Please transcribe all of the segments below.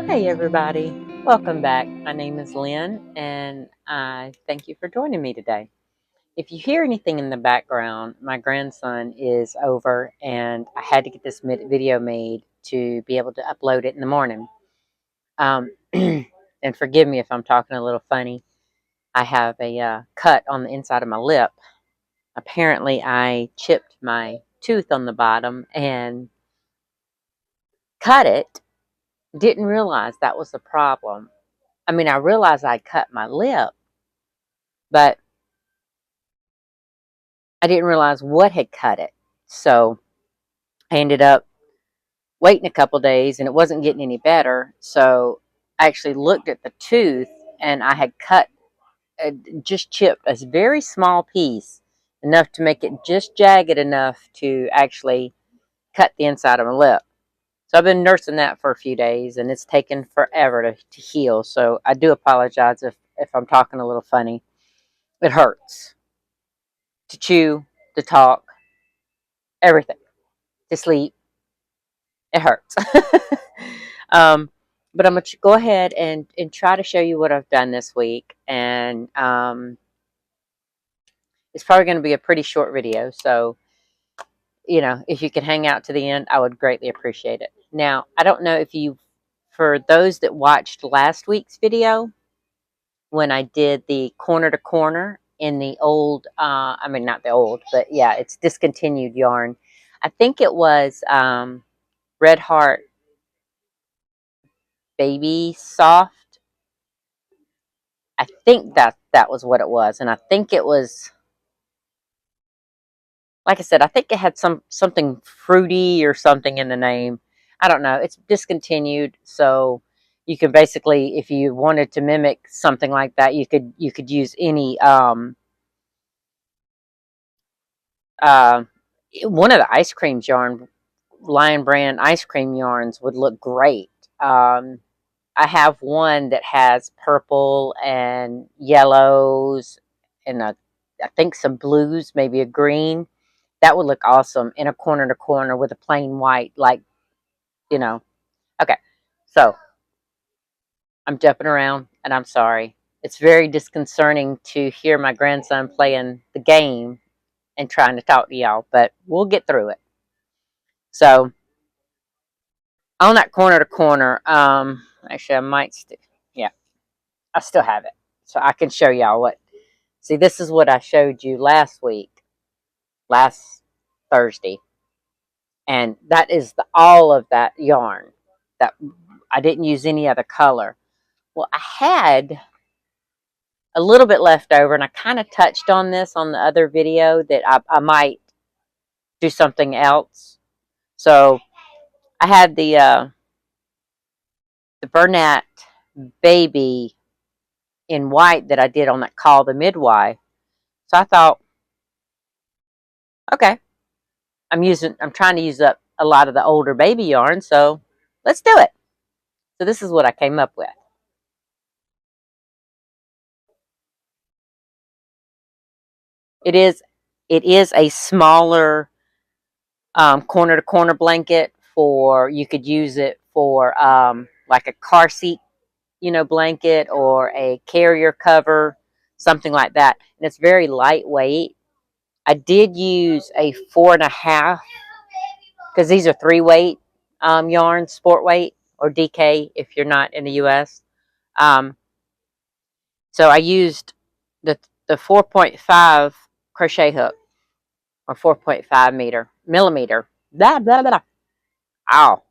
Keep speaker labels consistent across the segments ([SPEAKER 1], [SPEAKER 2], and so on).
[SPEAKER 1] Hey everybody, welcome back. My name is Lynn and I thank you for joining me today. If you hear anything in the background, my grandson is over and I had to get this video made to be able to upload it in the morning. And forgive me if I'm talking a little funny. I have a cut on the inside of my lip. Apparently I chipped my tooth on the bottom and cut it. Didn't realize that was the problem. I mean, I realized I cut my lip, but I didn't realize what had cut it. So I ended up waiting a couple days and it wasn't getting any better. So I actually looked at the tooth and I had cut, just chipped a very small piece, enough to make it just jagged enough to actually cut the inside of my lip. So I've been nursing that for a few days and it's taken forever to heal. So I do apologize if I'm talking a little funny. It hurts to chew, to talk, everything, to sleep. It hurts. But I'm going to go ahead and try to show you what I've done this week. And it's probably going to be a pretty short video. So, you know, if you can hang out to the end, I would greatly appreciate it. Now, I don't know if you, for those that watched last week's video, when I did the corner to corner in the old, I mean, not the old, but yeah, it's discontinued yarn. I think it was Red Heart Baby Soft. I think that was what it was, and I think it was, like I said, I think it had something fruity or something in the name. I don't know. It's discontinued, so you can basically, if you wanted to mimic something like that, you could use any uh, one of the ice cream yarn, Lion Brand ice cream yarns would look great. I have one that has purple and yellows and I think some blues, maybe a green. That would look awesome in a corner to corner with a plain white, like, you know. Okay, so I'm jumping around and I'm sorry. It's very disconcerting to hear my grandson playing the game and trying to talk to y'all, but we'll get through it. So on that corner to corner, actually I might, yeah, I still have it. So I can show y'all what. See, this is what I showed you last week, last Thursday. And that is all of that yarn. That I didn't use any other color. Well, I had a little bit left over, and I kind of touched on this on the other video that I might do something else. So I had the Bernat baby in white that I did on that Call the Midwife. So I thought, okay, I'm trying to use up a lot of the older baby yarn, so let's do it. So this is what I came up with. It is a smaller corner to corner blanket for, you could use it for like a car seat, blanket, or a carrier cover, something like that. And it's very lightweight. I did use a 4.5, because these are 3-weight yarns, sport weight or DK if you're not in the US. So I used the 4.5 crochet hook, or 4.5 millimeter. Blah, blah, blah. Ow,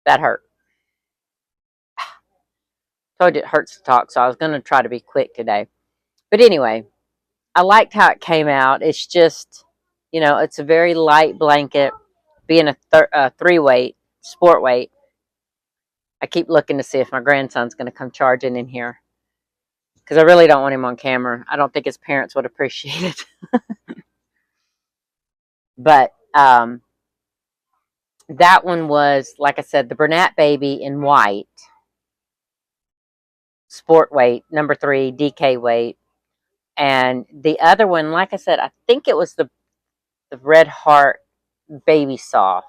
[SPEAKER 1] that hurt. Told you it hurts to talk, so I was going to try to be quick today. But anyway, I liked how it came out. It's just, it's a very light blanket, being a 3-weight, sport weight. I keep looking to see if my grandson's going to come charging in here, because I really don't want him on camera. I don't think his parents would appreciate it. But that one was, like I said, the Bernat baby in white, sport weight, number 3, DK weight. And the other one, like I said, I think it was the Red Heart Baby Soft.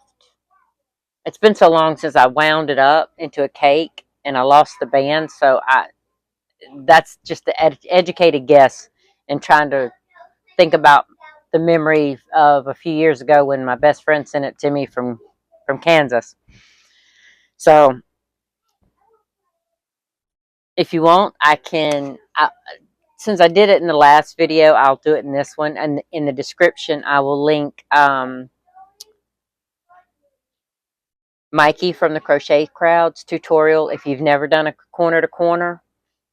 [SPEAKER 1] it's been so long since I wound it up into a cake and I lost the band. So that's just the educated guess and trying to think about the memory of a few years ago when my best friend sent it to me from Kansas. So if you want, I can. Since I did it in the last video, I'll do it in this one. And in the description, I will link Mikey from the Crochet Crowd's tutorial. If you've never done a corner to corner,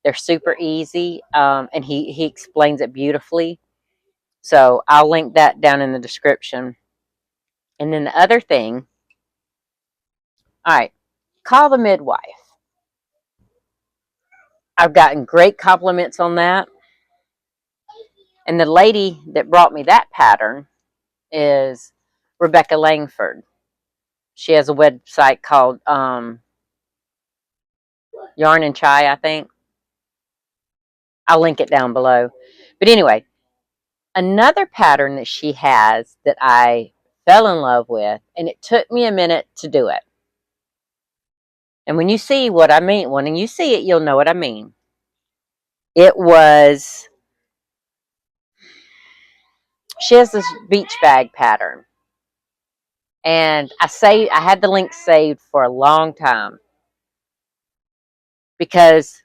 [SPEAKER 1] they're super easy, and he explains it beautifully. So I'll link that down in the description. And then the other thing, all right, call the midwife. I've gotten great compliments on that. And the lady that brought me that pattern is Rebecca Langford. She has a website called Yarn and Chai, I think. I'll link it down below. But anyway, another pattern that she has that I fell in love with, and it took me a minute to do it. And when you see what I mean, when you see it, you'll know what I mean. It was, she has this beach bag pattern. And I had the link saved for a long time because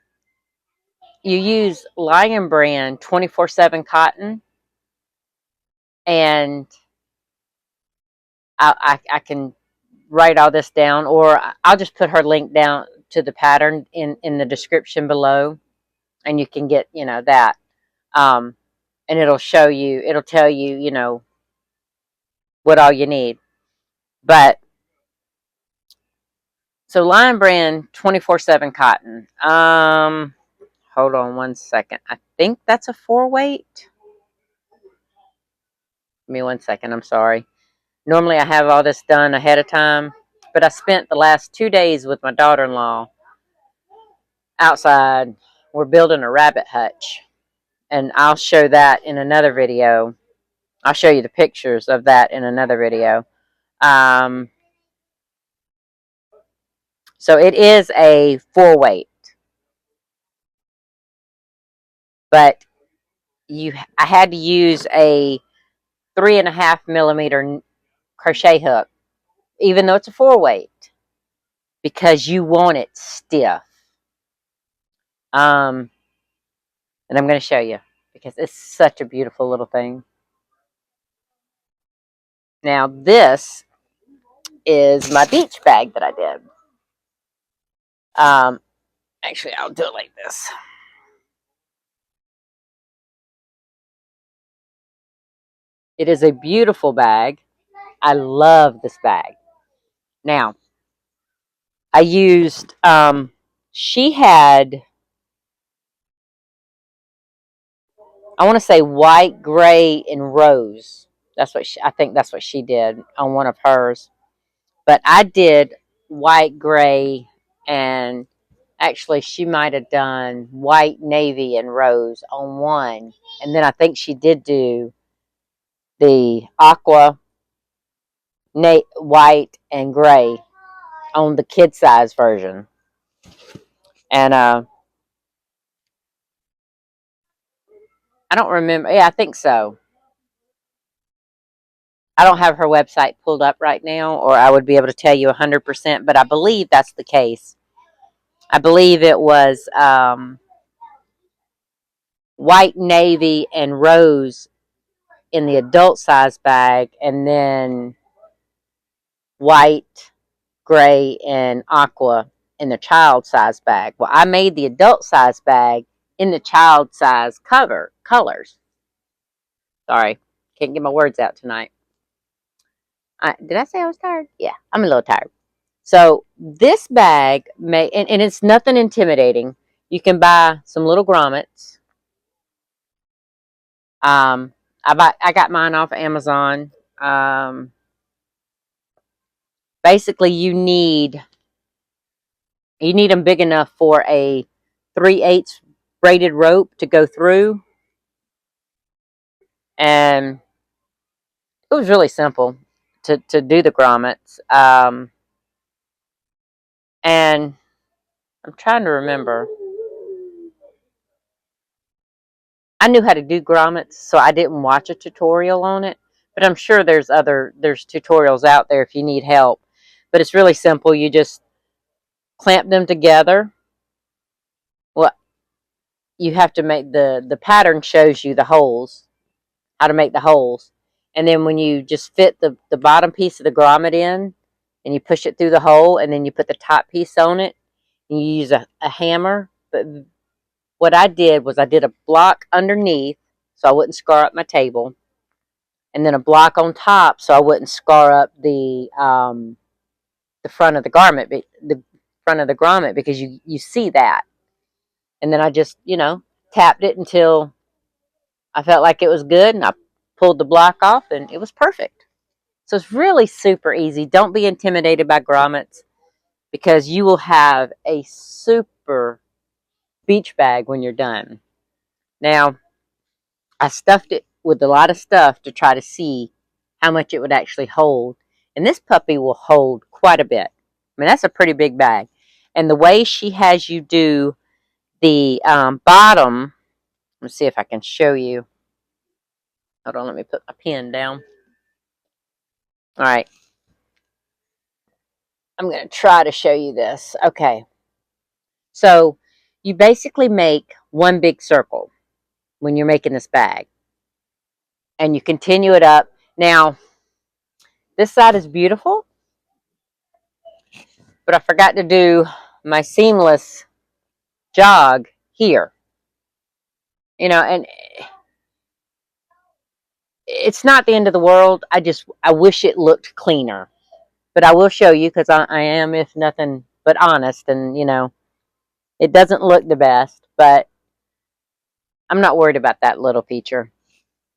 [SPEAKER 1] you use Lion Brand 24/7 cotton, and I can write all this down, or I'll just put her link down to the pattern in the description below, and you can get, that. And it'll show you, it'll tell you, what all you need. But, so Lion Brand 24/7 cotton. Hold on one second. I think that's a 4-weight. Give me one second. I'm sorry. Normally I have all this done ahead of time, but I spent the last 2 days with my daughter-in-law outside. We're building a rabbit hutch, and I'll show that in another video. I'll show you the pictures of that in another video. So it is a 4-weight, but I had to use a 3.5 millimeter crochet hook, even though it's a 4-weight, because you want it stiff. And I'm going to show you because it's such a beautiful little thing. Now this is my beach bag that I did. Actually, I'll do it like this. It is a beautiful bag. I love this bag. Now, I used, she had, I want to say white, gray, and rose. I think that's what she did on one of hers. But I did white, gray, and actually she might have done white, navy, and rose on one. And then I think she did do the aqua, white, and gray on the kid size version. And I don't remember. Yeah, I think so. I don't have her website pulled up right now, or I would be able to tell you 100%, but I believe that's the case. I believe it was white, navy, and rose in the adult size bag, and then white, gray, and aqua in the child size bag. Well, I made the adult size bag in the child size colors. Sorry, can't get my words out tonight. Did I say I was tired? Yeah, I'm a little tired. So this bag and it's nothing intimidating. You can buy some little grommets. I got mine off Amazon. Basically, you need them big enough for a 3/8 braided rope to go through, and it was really simple to do the grommets. And I'm trying to remember. I knew how to do grommets, so I didn't watch a tutorial on it. But I'm sure there's tutorials out there if you need help. But it's really simple. You just clamp them together. Well, you have to make the pattern shows you the holes, how to make the holes. And then when you just fit the bottom piece of the grommet in, and you push it through the hole, and then you put the top piece on it, and you use a hammer. But what I did was I did a block underneath so I wouldn't scar up my table, and then a block on top so I wouldn't scar up the front of the garment, the front of the grommet, because you see that. And then I just tapped it until I felt like it was good, and I pulled the block off, and it was perfect. So it's really super easy. Don't be intimidated by grommets, because you will have a super beach bag when you're done. Now, I stuffed it with a lot of stuff to try to see how much it would actually hold. And this puppy will hold quite a bit. I mean, that's a pretty big bag. And the way she has you do the bottom, let's see if I can show you. Hold on, let me put my pen down. All right. I'm going to try to show you this. Okay. So you basically make one big circle when you're making this bag. And you continue it up. Now, this side is beautiful, but I forgot to do my seamless jog here. And it's not the end of the world. I wish it looked cleaner. But I will show you, because I am, if nothing but honest. And, it doesn't look the best, but I'm not worried about that little feature.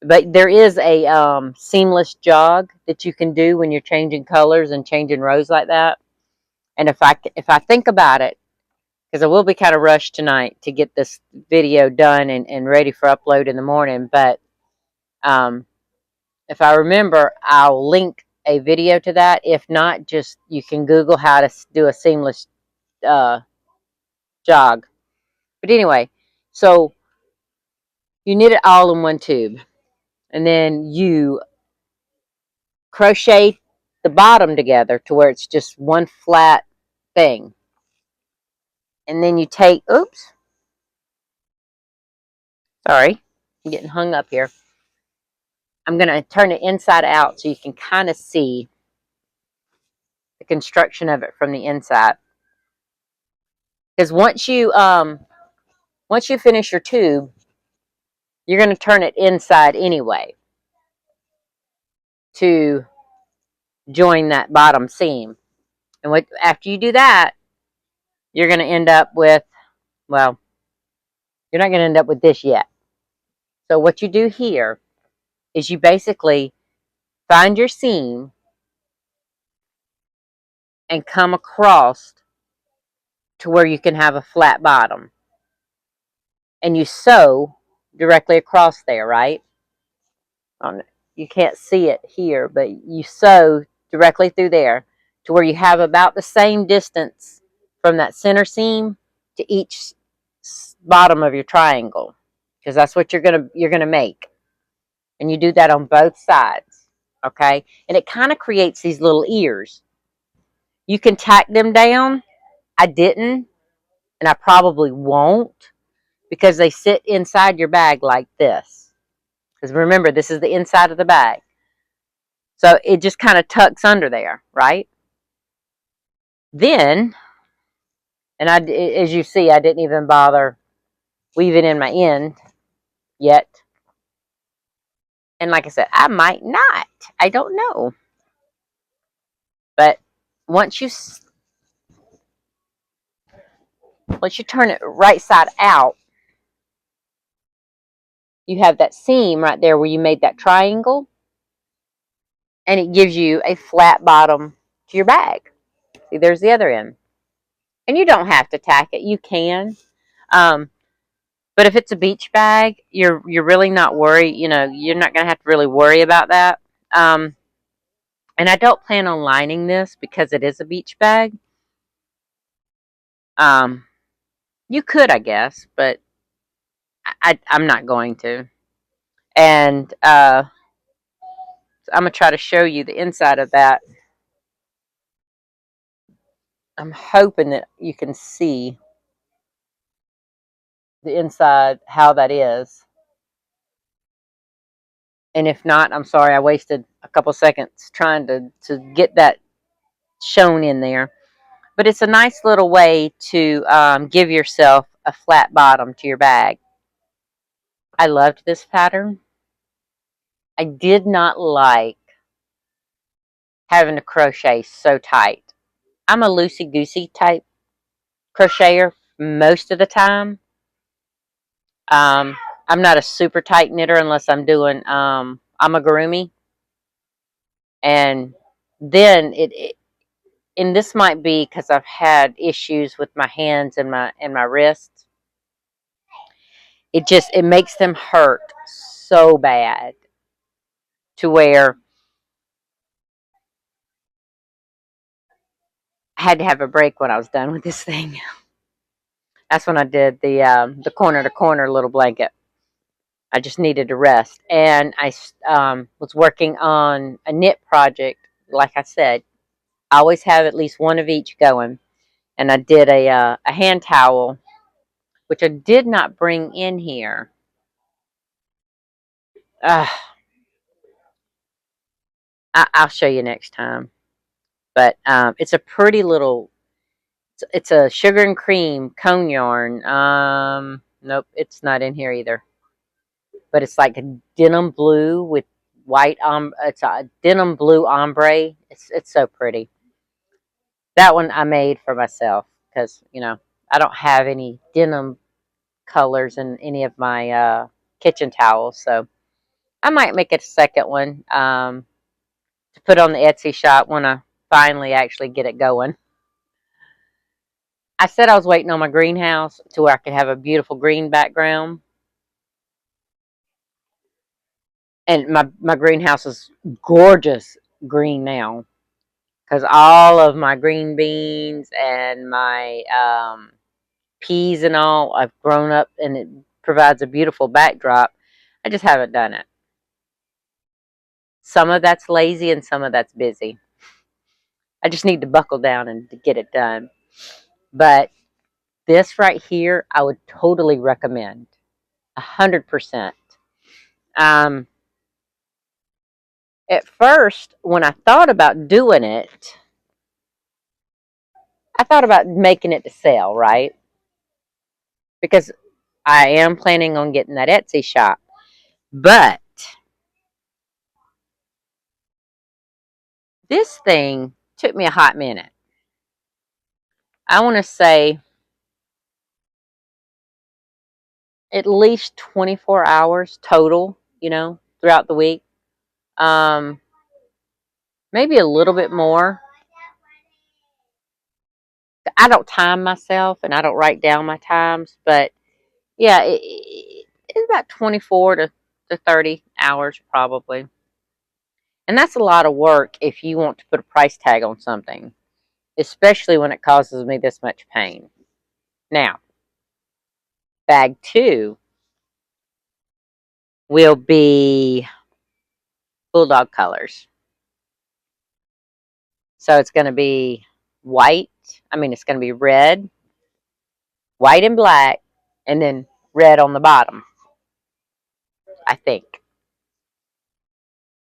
[SPEAKER 1] But there is a seamless jog that you can do when you're changing colors and changing rows like that. And if I think about it, because I will be kind of rushed tonight to get this video done and ready for upload in the morning. But if I remember, I'll link a video to that. If not, just you can Google how to do a seamless jog. But anyway, so you knit it all in one tube, and then you crochet the bottom together to where it's just one flat thing. And then you take, oops, sorry, I'm getting hung up here. I'm going to turn it inside out so you can kind of see the construction of it from the inside. Because once you finish your tube, you're going to turn it inside anyway to join that bottom seam. And after you do that, you're going to end up with, well, you're not going to end up with this yet. So what you do here is you basically find your seam and come across to where you can have a flat bottom. And you sew directly across there, right? You can't see it here, but you sew directly through there to where you have about the same distance from that center seam to each bottom of your triangle, because that's what you're gonna make. And you do that on both sides, okay? And it kind of creates these little ears. You can tack them down. I didn't, and I probably won't, because they sit inside your bag like this. Because remember, this is the inside of the bag. So it just kind of tucks under there, right? Then, and as you see, I didn't even bother weaving in my end yet. And like I said, I might not. I don't know. But once you turn it right side out, you have that seam right there where you made that triangle, and it gives you a flat bottom to your bag. See, there's the other end. And you don't have to tack it. You can. But if it's a beach bag, you're really not worried. You're not going to have to really worry about that. And I don't plan on lining this because it is a beach bag. Um, you could, I guess, but I'm not going to. And I'm gonna try to show you the inside of that. I'm hoping that you can see the inside, how that is. And if not, I'm sorry, I wasted a couple seconds trying to get that shown in there. But it's a nice little way to give yourself a flat bottom to your bag. I loved this pattern. I did not like having to crochet so tight. I'm a loosey-goosey type crocheter most of the time. I'm not a super tight knitter unless I'm doing amigurumi. And then and this might be because I've had issues with my hands and my wrists. It makes them hurt so bad to where I had to have a break when I was done with this thing. That's when I did the corner to corner little blanket. I just needed to rest, and I was working on a knit project. Like I said, I always have at least one of each going, and I did a hand towel, which I did not bring in here. Uh, I'll show you next time. But it's a pretty little. It's a sugar and cream cone yarn. Nope, it's not in here either. But it's like a denim blue with white it's a denim blue ombre. It's so pretty. That one I made for myself because I don't have any denim colors in any of my kitchen towels, so I might make a second one to put on the Etsy shop when I finally actually get it going. I said I was waiting on my greenhouse to where I could have a beautiful green background. And my greenhouse is gorgeous green now because all of my green beans and my peas and all I've grown up, and it provides a beautiful backdrop. I just haven't done it. Some of that's lazy and some of that's busy. I just need to buckle down and to get it done. But this right here, I would totally recommend. 100%. Um, at first, when I thought about doing it, I thought about making it to sell, right? Because I am planning on getting that Etsy shop. But this thing took me a hot minute. I want to say at least 24 hours total, throughout the week. Um, Maybe a little bit more. I don't time myself and I don't write down my times, but yeah, it's about 24 to 30 hours probably. And that's a lot of work if you want to put a price tag on something, especially when it causes me this much pain. Now, bag two will be bulldog colors. So it's going to be white. It's going to be red, white and black, and then red on the bottom, I think.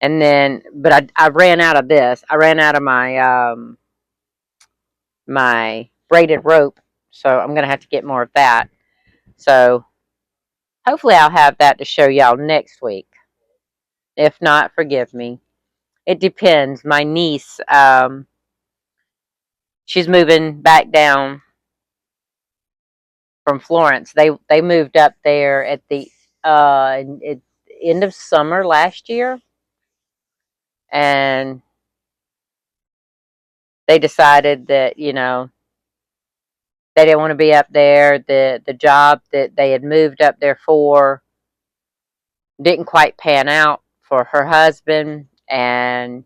[SPEAKER 1] And then, but I ran out of this. I ran out of my braided rope, so I'm going to have to get more of that. So hopefully I'll have that to show y'all next week. If not, forgive me. It depends. My niece, she's moving back down from Florence. They moved up there at the end of summer last year, and they decided that they didn't want to be up there. The job that they had moved up there for didn't quite pan out for her husband, and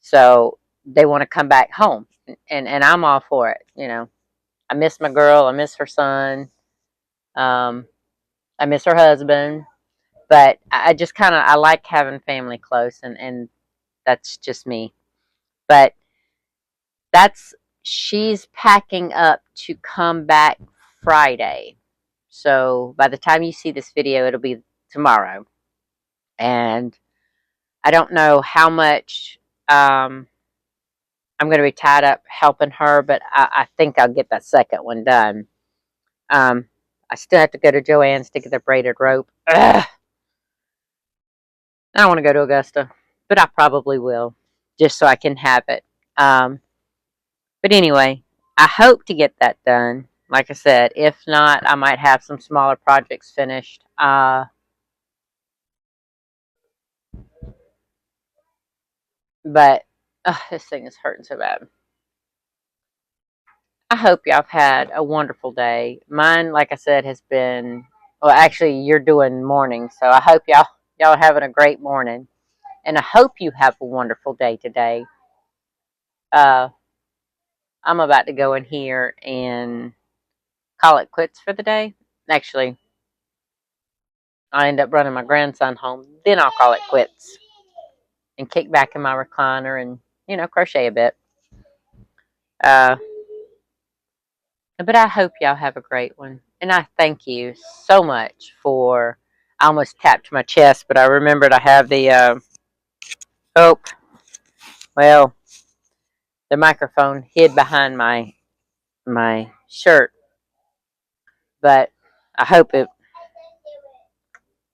[SPEAKER 1] so they want to come back home, and I'm all for it. I miss my girl. I miss her son. Um, I miss her husband. But I just kind of I like having family close, and that's just me. But that's she's packing up to come back Friday. So by the time you see this video, it'll be tomorrow. And I don't know how much I'm going to be tied up helping her, but I think I'll get that second one done. Um, I still have to go to Joann's to get the braided rope. Ugh, I don't want to go to Augusta, but I probably will, just so I can have it. Um, but anyway, I hope to get that done. Like I said, if not, I might have some smaller projects finished. But this thing is hurting so bad. I hope y'all have had a wonderful day. Mine, like I said, has been well. Actually, you're doing morning, so I hope y'all are having a great morning, and I hope you have a wonderful day today. Uh, I'm about to go in here and call it quits for the day. Actually, I end up running my grandson home, then I'll call it quits and kick back in my recliner and crochet a bit. Uh, but I hope y'all have a great one. And I thank you so much for. I almost tapped my chest, but I remembered I have the. Oh, well, the microphone hid behind my shirt. But I hope it.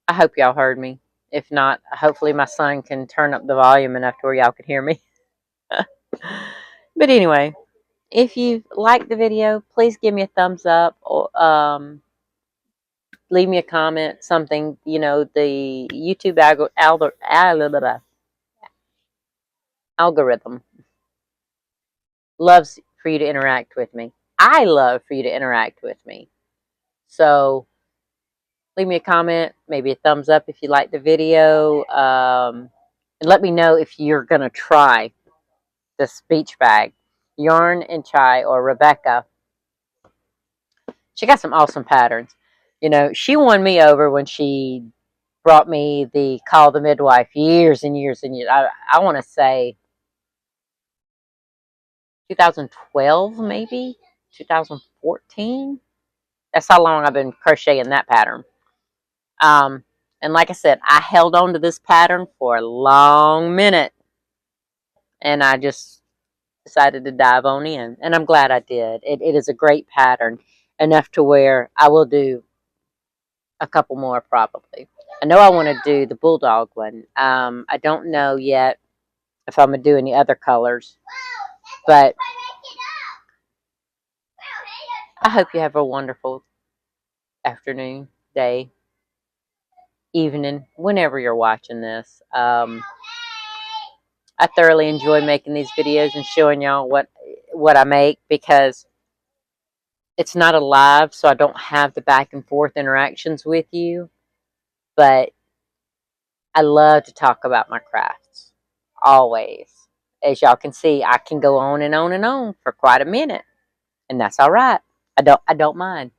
[SPEAKER 1] I hope y'all heard me. If not, hopefully my son can turn up the volume enough to where y'all can hear me. But anyway, if you like the video, please give me a thumbs up or leave me a comment, something. The YouTube algorithm loves for you to interact with me. I love for you to interact with me. So leave me a comment, maybe a thumbs up if you like the video, and let me know if you're going to try the speech bag. Yarn and Chai or Rebecca, she got some awesome patterns. She won me over when she brought me the Call the Midwife years and years and years. I want to say 2012, maybe 2014. That's how long I've been crocheting that pattern. And like I said, I held on to this pattern for a long minute, and I just decided to dive on in, and I'm glad I did. It is a great pattern, enough to where I will do a couple more probably. I know I want to do the bulldog one. I don't know yet if I'm going to do any other colors, but I hope you have a wonderful afternoon, day, evening, whenever you're watching this. I thoroughly enjoy making these videos and showing y'all what I make, because it's not a live, so I don't have the back and forth interactions with you. But I love to talk about my crafts, always. As y'all can see, I can go on and on and on for quite a minute, and that's all right. I don't mind.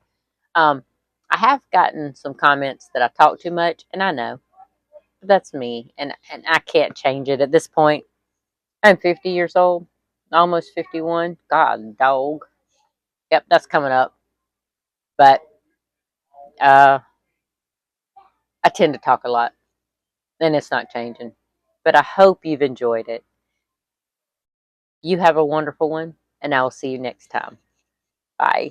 [SPEAKER 1] Um, I have gotten some comments that I talk too much, and I know. But that's me, and I can't change it at this point. I'm 50 years old, almost 51. God, dog. Yep, that's coming up. But uh, I tend to talk a lot, and it's not changing. But I hope you've enjoyed it. You have a wonderful one, and I will see you next time. Bye.